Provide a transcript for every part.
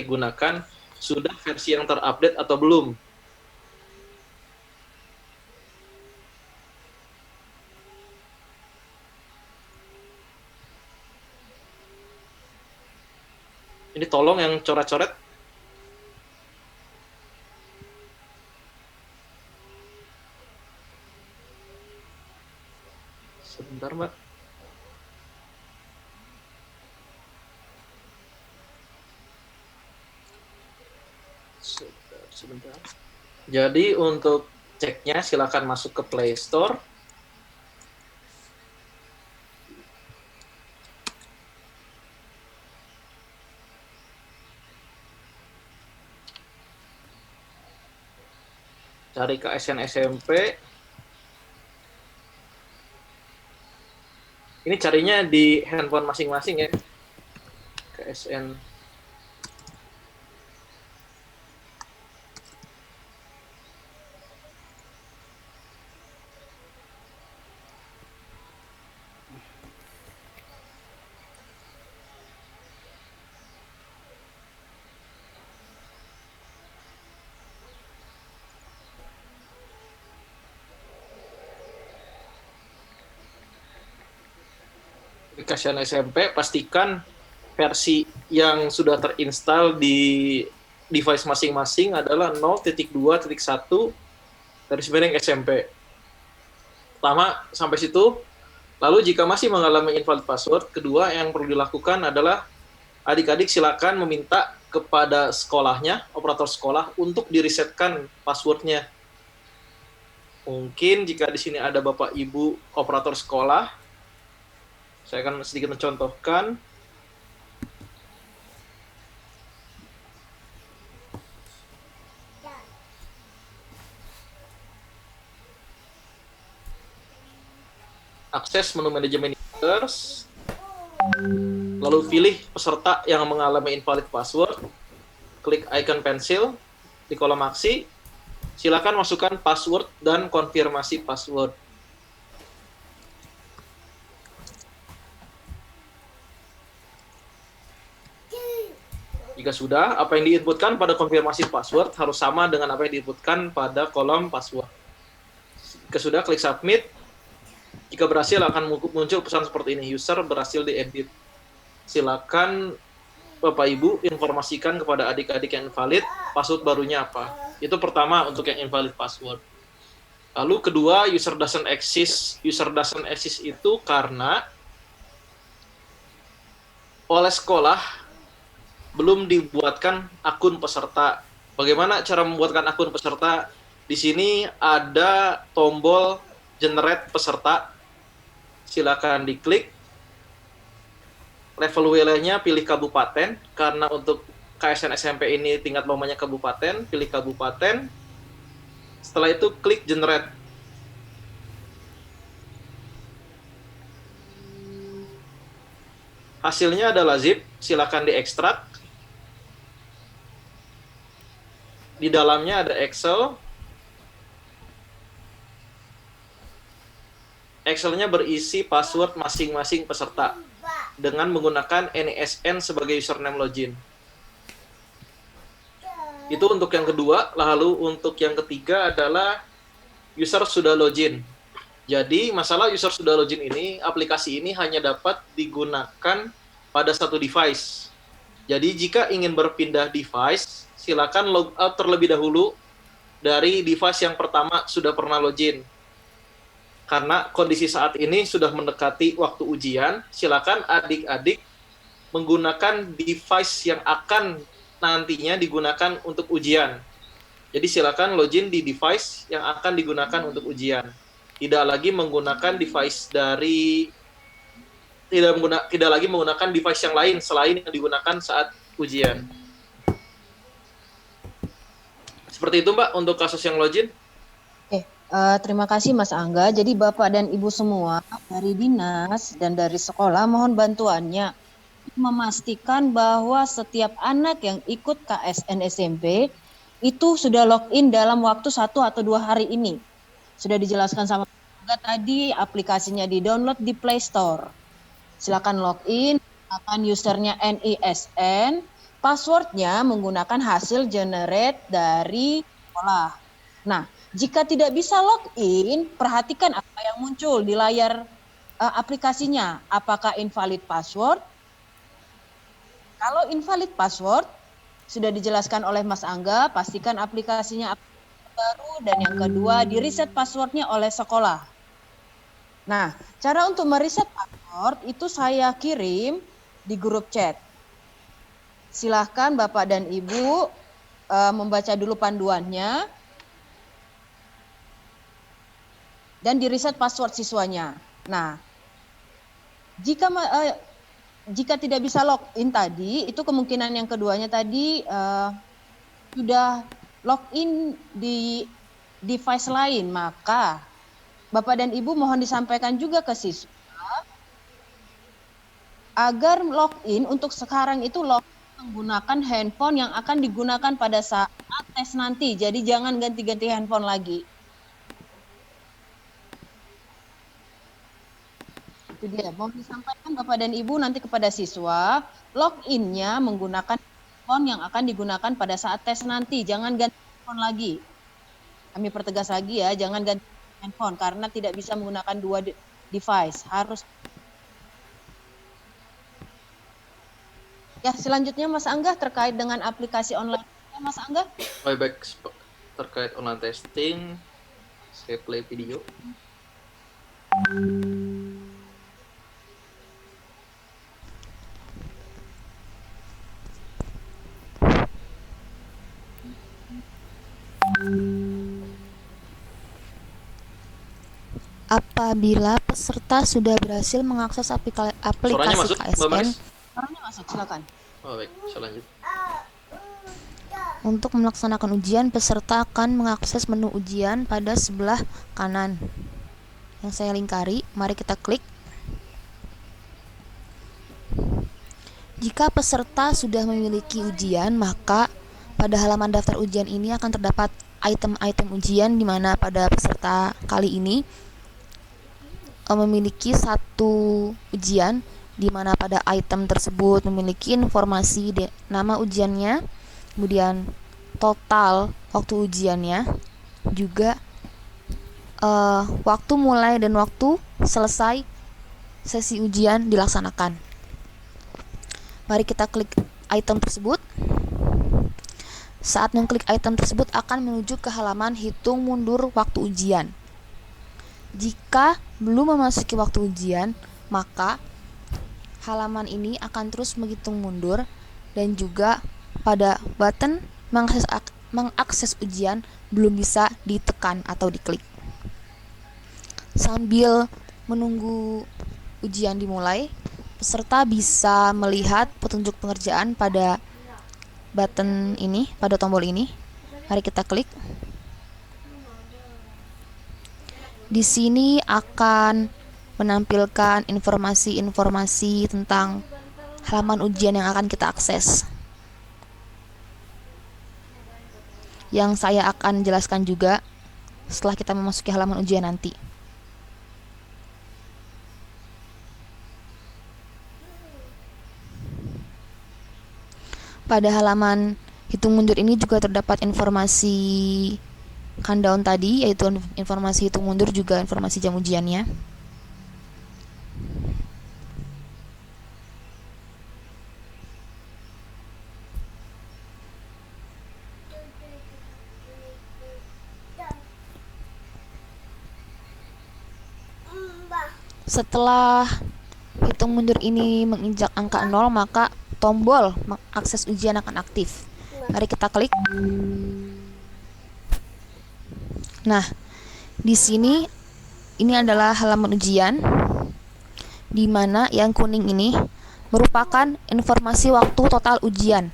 gunakan sudah versi yang terupdate atau belum. Ini tolong yang coret-coret. Sebentar, Mbak. Sebentar. Jadi untuk ceknya silakan masuk ke Play Store. Cari KSN SMP. Ini carinya di handphone masing-masing ya. KSN. KSN SMP, pastikan versi yang sudah terinstall di device masing-masing adalah 0.2.1 garis miring SMP. Pertama, sampai situ. Lalu jika masih mengalami invalid password, kedua yang perlu dilakukan adalah adik-adik silakan meminta kepada sekolahnya, operator sekolah, untuk diresetkan passwordnya. Mungkin jika di sini ada Bapak Ibu operator sekolah, saya akan sedikit mencontohkan. Akses menu manajemen users, lalu pilih peserta yang mengalami invalid password, klik icon pensil di kolom aksi, silakan masukkan password dan konfirmasi password. Jika sudah, apa yang diinputkan pada konfirmasi password harus sama dengan apa yang diinputkan pada kolom password. Jika sudah, klik submit. Jika berhasil, akan muncul pesan seperti ini, user berhasil diedit. Silakan Bapak Ibu informasikan kepada adik-adik yang invalid, password barunya apa. Itu pertama untuk yang invalid password. Lalu kedua, user doesn't exist. User doesn't exist itu karena oleh sekolah belum dibuatkan akun peserta. Bagaimana cara membuatkan akun peserta? Di sini ada tombol generate peserta. Silakan diklik. Level wilayahnya pilih kabupaten, karena untuk KSN SMP ini tingkat lomanya kabupaten, pilih kabupaten. Setelah itu klik generate. Hasilnya adalah zip, silakan diekstrak. Di dalamnya ada Excel. Excelnya berisi password masing-masing peserta dengan menggunakan NISN sebagai username login. Itu untuk yang kedua. Lalu untuk yang ketiga adalah user sudah login. Jadi masalah user sudah login ini, aplikasi ini hanya dapat digunakan pada satu device. Jadi jika ingin berpindah device, silakan log out terlebih dahulu dari device yang pertama sudah pernah login. Karena kondisi saat ini sudah mendekati waktu ujian, silakan adik-adik menggunakan device yang akan nantinya digunakan untuk ujian. Jadi silakan login di device yang akan digunakan untuk ujian. Tidak lagi menggunakan device dari tidak lagi menggunakan device yang lain selain yang digunakan saat ujian. Seperti itu, Mbak, untuk kasus yang login. Terima kasih Mas Angga. Jadi Bapak dan Ibu semua dari dinas dan dari sekolah mohon bantuannya memastikan bahwa setiap anak yang ikut KSN SMP itu sudah login dalam waktu 1 atau 2 hari ini. Sudah dijelaskan sama Mas Angga tadi, aplikasinya di-download di Play Store. Silakan login, gunakan usernya NISN, passwordnya menggunakan hasil generate dari sekolah. Nah, jika tidak bisa login, perhatikan apa yang muncul di layar aplikasinya. Apakah invalid password? Kalau invalid password, sudah dijelaskan oleh Mas Angga, pastikan aplikasinya baru, dan yang kedua, di reset passwordnya oleh sekolah. Nah, cara untuk mereset password itu saya kirim di grup chat. Silahkan Bapak dan Ibu membaca dulu panduannya dan di reset password siswanya. Nah, jika tidak bisa login tadi, itu kemungkinan yang keduanya tadi sudah login di device lain, maka Bapak dan Ibu mohon disampaikan juga ke siswa agar login untuk sekarang itu login menggunakan handphone yang akan digunakan pada saat tes nanti. Jadi jangan ganti-ganti handphone lagi. Itu dia, mau disampaikan Bapak dan Ibu nanti kepada siswa, login-nya menggunakan handphone yang akan digunakan pada saat tes nanti. Jangan ganti handphone lagi. Kami pertegas lagi ya, jangan ganti handphone karena tidak bisa menggunakan dua device. Harus. Ya, selanjutnya Mas Angga terkait dengan aplikasi online. Mas Angga? Baik, terkait online testing, saya play video. Apabila peserta sudah berhasil mengakses aplikasi masuk, KSN, Suaranya masuk, silakan. Oh, baik, saya lanjut. untuk melaksanakan ujian, peserta akan mengakses menu ujian pada sebelah kanan yang saya lingkari. Mari kita klik. Jika peserta sudah memiliki ujian, maka pada halaman daftar ujian ini akan terdapat item-item ujian, di mana pada peserta kali ini memiliki satu ujian, di mana pada item tersebut memiliki informasi nama ujiannya, kemudian total waktu ujiannya, juga waktu mulai dan waktu selesai sesi ujian dilaksanakan. Mari kita klik item tersebut. Saat mengklik item tersebut akan menuju ke halaman hitung mundur waktu ujian. Jika belum memasuki waktu ujian, maka halaman ini akan terus menghitung mundur, dan juga pada button mengakses ujian belum bisa ditekan atau diklik. Sambil menunggu ujian dimulai, peserta bisa melihat petunjuk pengerjaan pada button ini, pada tombol ini. Mari kita klik. Di sini akan menampilkan informasi-informasi tentang halaman ujian yang akan kita akses, yang saya akan jelaskan juga setelah kita memasuki halaman ujian nanti. Pada halaman hitung mundur ini juga terdapat informasi countdown tadi, yaitu informasi hitung mundur juga informasi jam ujiannya. Setelah hitung mundur ini menginjak angka 0, maka tombol mengakses ujian akan aktif. Mari kita klik. Nah, di sini ini adalah halaman ujian, di mana yang kuning ini merupakan informasi waktu total ujian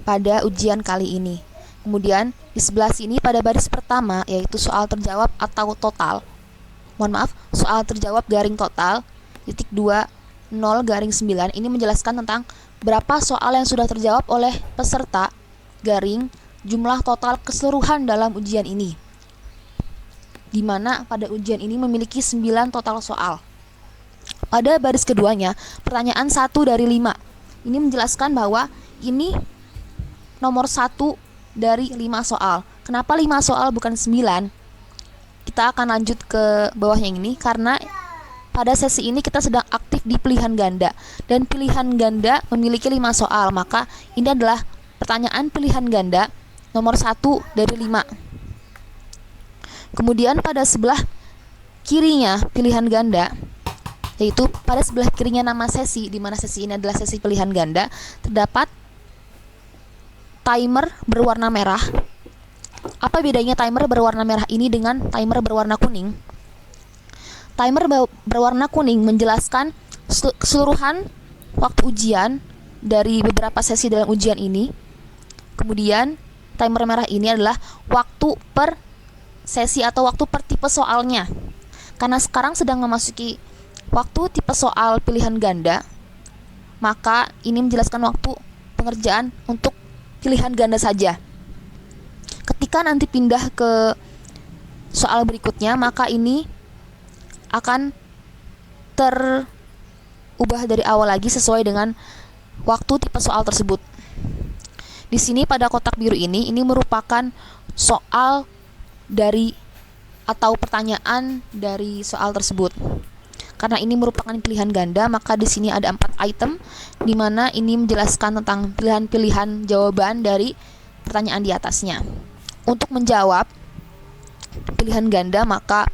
pada ujian kali ini. Kemudian di sebelah sini pada baris pertama, yaitu soal terjawab atau total. Soal terjawab garing total titik 2 0 garing 9 ini menjelaskan tentang berapa soal yang sudah terjawab oleh peserta garing jumlah total keseluruhan dalam ujian ini, di mana pada ujian ini memiliki 9 total soal. Pada baris keduanya, pertanyaan 1 dari 5 ini menjelaskan bahwa ini nomor 1 dari 5 soal. Kenapa 5 soal bukan 9? Kita akan lanjut ke bawahnya ini karena pada sesi ini kita sedang aktif di pilihan ganda, dan pilihan ganda memiliki 5 soal, maka ini adalah pertanyaan pilihan ganda nomor 1 dari 5. Kemudian pada sebelah kirinya pilihan ganda, yaitu pada sebelah kirinya nama sesi, di mana sesi ini adalah sesi pilihan ganda, terdapat timer berwarna merah. Apa bedanya timer berwarna merah ini dengan timer berwarna kuning? Timer berwarna kuning menjelaskan keseluruhan waktu ujian dari beberapa sesi dalam ujian ini. Kemudian timer merah ini adalah waktu per sesi atau waktu per tipe soalnya. Karena sekarang sedang memasuki waktu tipe soal pilihan ganda, maka ini menjelaskan waktu pengerjaan untuk pilihan ganda saja. Ketika nanti pindah ke soal berikutnya, maka ini akan terubah dari awal lagi sesuai dengan waktu tipe soal tersebut. Di sini pada kotak biru ini merupakan soal dari atau pertanyaan dari soal tersebut. Karena ini merupakan pilihan ganda, maka di sini ada 4 item, di mana ini menjelaskan tentang pilihan-pilihan jawaban dari pertanyaan di atasnya. Untuk menjawab pilihan ganda, maka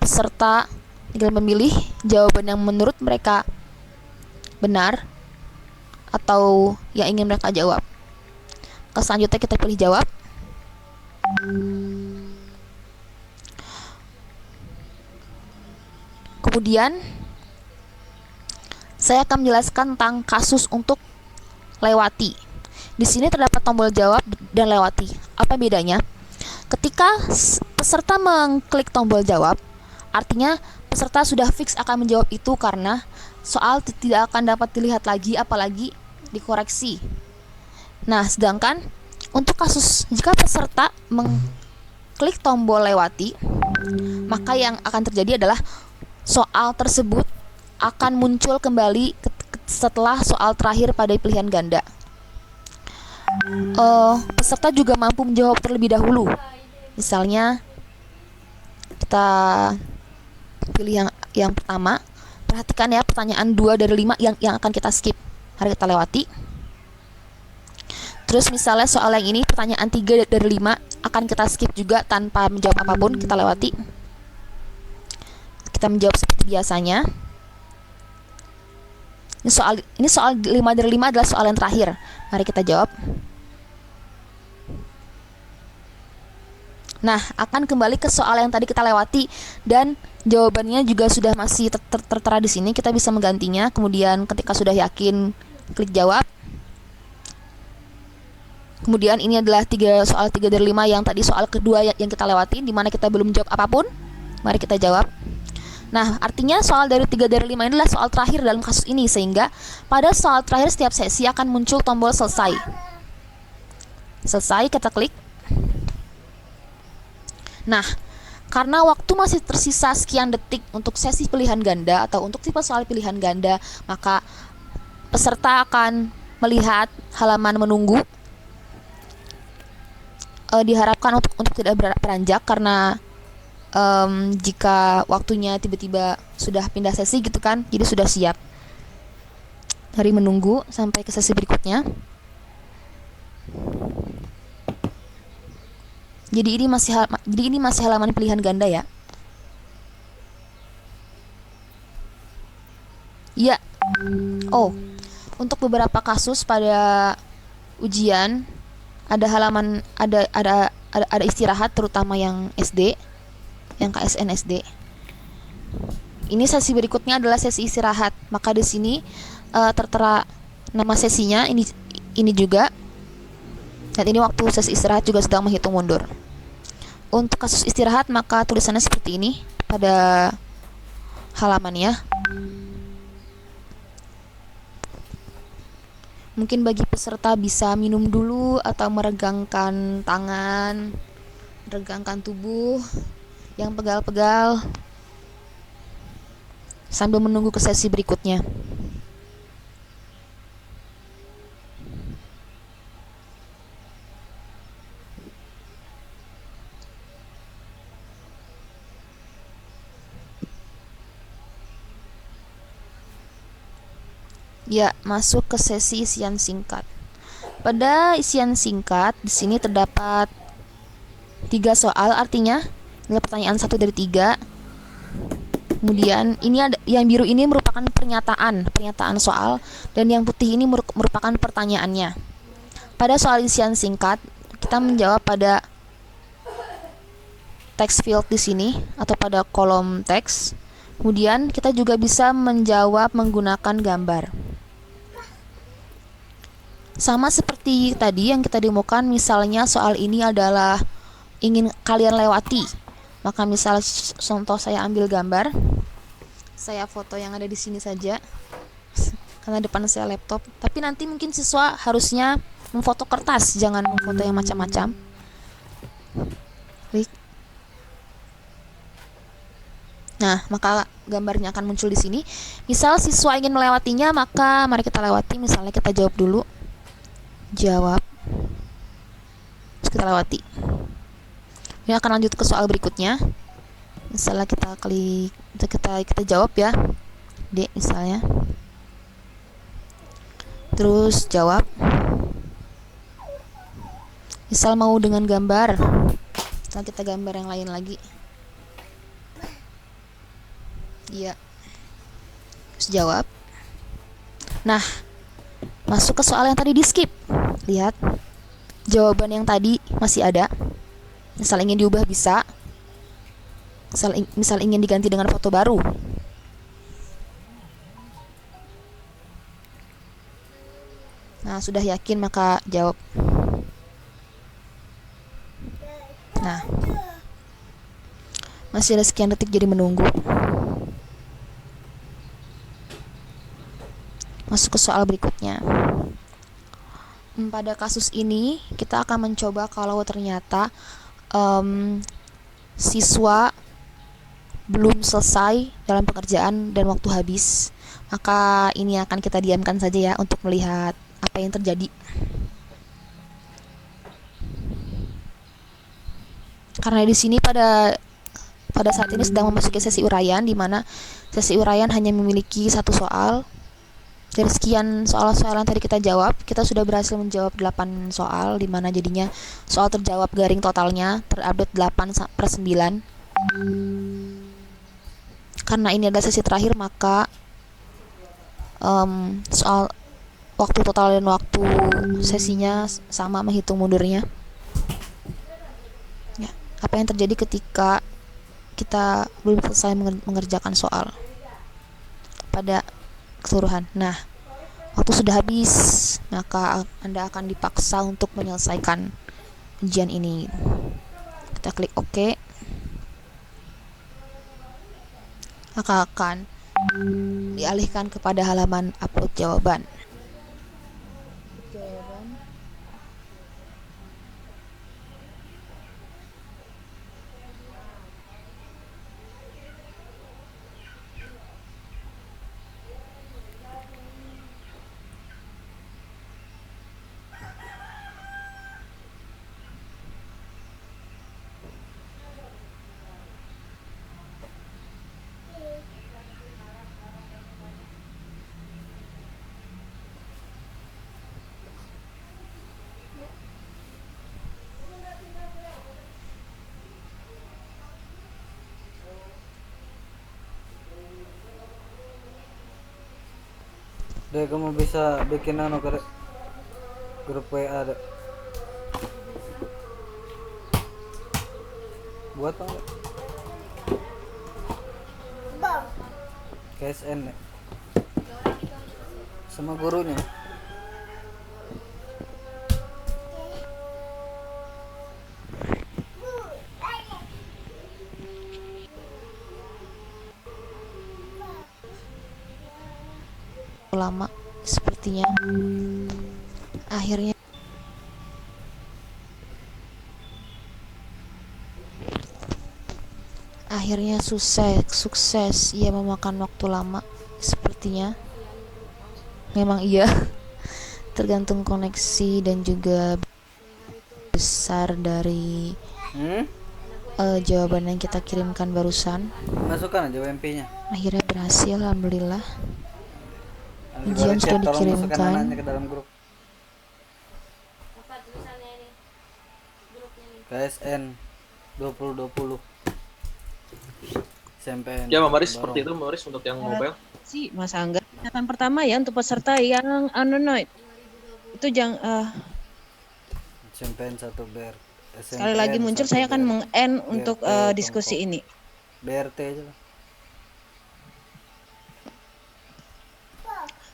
peserta tinggal memilih jawaban yang menurut mereka benar atau yang ingin mereka jawab. Selanjutnya kita pilih jawab. Kemudian saya akan menjelaskan tentang kasus untuk lewati. Di sini terdapat tombol jawab dan lewati. Apa bedanya? Ketika peserta mengklik tombol jawab, artinya peserta sudah fix akan menjawab itu karena soal tidak akan dapat dilihat lagi, apalagi dikoreksi. Nah, sedangkan untuk kasus jika peserta mengklik tombol lewati, maka yang akan terjadi adalah soal tersebut akan muncul kembali setelah soal terakhir pada pilihan ganda. Peserta juga mampu menjawab terlebih dahulu. Misalnya kita pilih yang pertama. Perhatikan ya, pertanyaan 2 dari 5 yang akan kita skip, harus kita lewati. Terus misalnya soal yang ini, pertanyaan 3 dari 5 akan kita skip juga tanpa menjawab apapun, kita lewati. Kita menjawab seperti biasanya. Ini soal 5 dari 5 adalah soal yang terakhir. Mari kita jawab. Nah, akan kembali ke soal yang tadi kita lewati dan jawabannya juga sudah masih tertera di sini. Kita bisa menggantinya. Kemudian ketika sudah yakin, klik jawab. Kemudian ini adalah soal 3 dari 5 yang tadi soal kedua yang kita lewati, di mana kita belum jawab apapun. Mari kita jawab. Nah, artinya soal dari 3 dari 5 ini adalah soal terakhir dalam kasus ini, sehingga pada soal terakhir setiap sesi akan muncul tombol selesai. Selesai, kita klik. Nah, karena waktu masih tersisa sekian detik untuk sesi pilihan ganda atau untuk tipe soal pilihan ganda, maka peserta akan melihat halaman menunggu. Diharapkan untuk tidak beranjak karena jika waktunya tiba-tiba sudah pindah sesi gitu kan, jadi sudah siap. Dari menunggu sampai ke sesi berikutnya. Jadi ini masih halaman pilihan ganda ya. Ya. Oh, untuk beberapa kasus pada ujian ada halaman ada istirahat, terutama yang SD, yang KSN SD. Ini sesi berikutnya adalah sesi istirahat. Maka di sini tertera nama sesinya ini juga. Dan ini waktu sesi istirahat juga sedang menghitung mundur. Untuk kasus istirahat maka tulisannya seperti ini pada halamannya. Mungkin bagi peserta bisa minum dulu atau meregangkan tangan, meregangkan tubuh yang pegal-pegal sambil menunggu ke sesi berikutnya. Ya, masuk ke sesi isian singkat. Pada isian singkat, di sini terdapat 3 soal, artinya adalah pertanyaan 1 dari 3. Kemudian ini ada yang biru ini merupakan pernyataan soal, dan yang putih ini merupakan pertanyaannya. Pada soal isian singkat, kita menjawab pada text field di sini atau pada kolom teks. Kemudian kita juga bisa menjawab menggunakan gambar. Sama seperti tadi yang kita demokan, misalnya soal ini adalah ingin kalian lewati. Maka misal contoh saya ambil gambar, saya foto yang ada di sini saja karena depan saya laptop. Tapi nanti mungkin siswa harusnya memfoto kertas, jangan memfoto yang macam-macam. Klik. Nah, maka gambarnya akan muncul di sini. Misal siswa ingin melewatinya, maka mari kita lewati. Misalnya kita jawab dulu. Jawab. Terus kita lewati. Ini akan lanjut ke soal berikutnya. Misalnya kita klik, kita jawab ya. D misalnya. Terus jawab. Misal mau dengan gambar. Misal kita gambar yang lain lagi. Iya. Terus jawab. Nah, masuk ke soal yang tadi di skip. Lihat. Jawaban yang tadi masih ada. Misal ingin diubah bisa. Misal ingin diganti dengan foto baru. Nah, sudah yakin maka jawab. Nah, masih ada sekian detik jadi menunggu. Masuk ke soal berikutnya. Pada kasus ini kita akan mencoba kalau ternyata siswa belum selesai dalam pekerjaan dan waktu habis, maka ini akan kita diamkan saja ya untuk melihat apa yang terjadi. Karena di sini pada saat ini sedang memasuki sesi uraian, di mana sesi uraian hanya memiliki 1 soal. Dari sekian soal-soal yang tadi kita jawab, kita sudah berhasil menjawab 8 soal, di mana jadinya soal terjawab garing totalnya terupdate 8/9. Karena ini adalah sesi terakhir, maka soal waktu total dan waktu sesinya sama, menghitung mundurnya. Ya, apa yang terjadi ketika kita belum selesai mengerjakan soal pada keseluruhan. Nah, waktu sudah habis, maka Anda akan dipaksa untuk menyelesaikan ujian ini. Kita klik OK. Maka akan dialihkan kepada halaman upload jawaban. Dek, kamu bisa bikin grup WA dek. Buat apa? KSN dek. Sama gurunya. Lama sepertinya. Akhirnya sukses. Ia memakan waktu lama sepertinya. Memang iya. Tergantung koneksi dan juga besar dari jawaban yang kita kirimkan barusan. Masukkan aja UMP-nya. Akhirnya berhasil, alhamdulillah. Nanti Ujian baru sudah chat, tolong masukkan dikirimkan. anaknya ke dalam grup. KSN 2020 SMPN Ya, Mbak Maris, Barong. seperti itu Mbak Maris untuk yang mobile. Si Mas Angga, yang pertama ya untuk peserta yang Android itu jangan SMPN 1 BR. sekali lagi muncul saya akan meng-end untuk diskusi ini. BRT aja lah.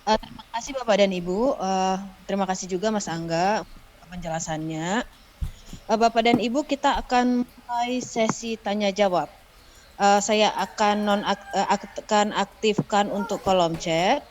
Terima kasih Bapak dan Ibu. Terima kasih juga Mas Angga penjelasannya. Bapak dan Ibu, kita akan mulai sesi tanya jawab. Saya akan akan aktifkan untuk kolom chat.